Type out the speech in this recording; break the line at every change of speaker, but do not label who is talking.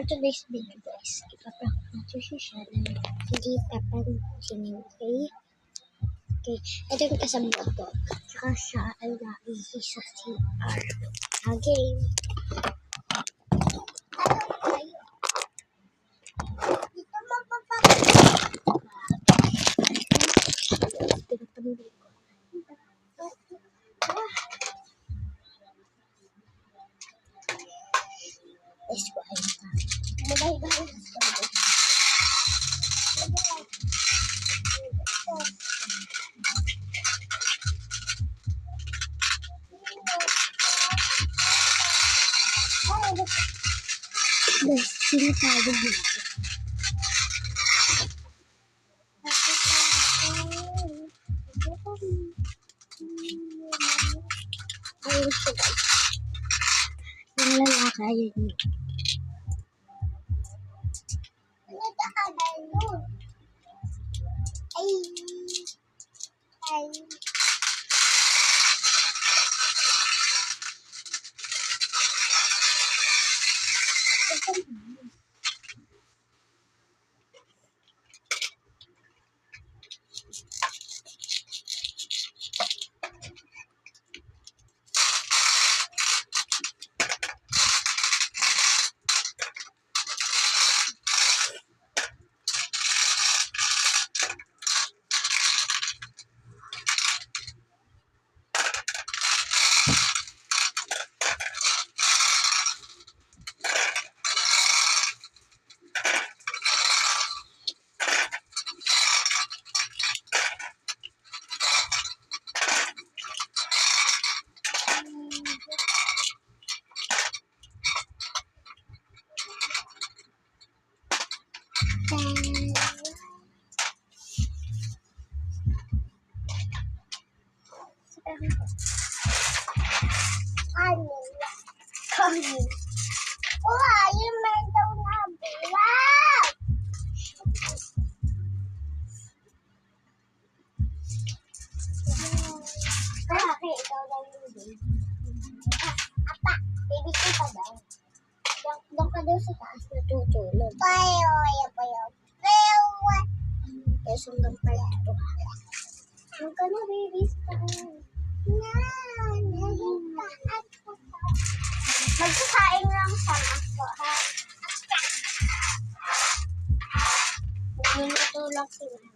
For today's video guys, ipaprank natin si Shannon. Hindi papansinin, okay? Okay, ito yung kasabot ko. Tsaka siya ay naihi sa CR. Okay. Dito mapapakita. Pinapamili ko. Let's go ahead. Bye-bye. Guys, sinatawag niya ako. Ayun siya guys. Yung lalaka yun. Ay. Wah, yung may daw na buwag. Okay, ikaw daw yung baby. Apa, baby ko pa daw. Doon ka daw sa taas natutulog. Payo. Tapos hanggang part 2. Huwag ka na, baby. Magsasaing lang sa ako, ha? Magluluto lang sila.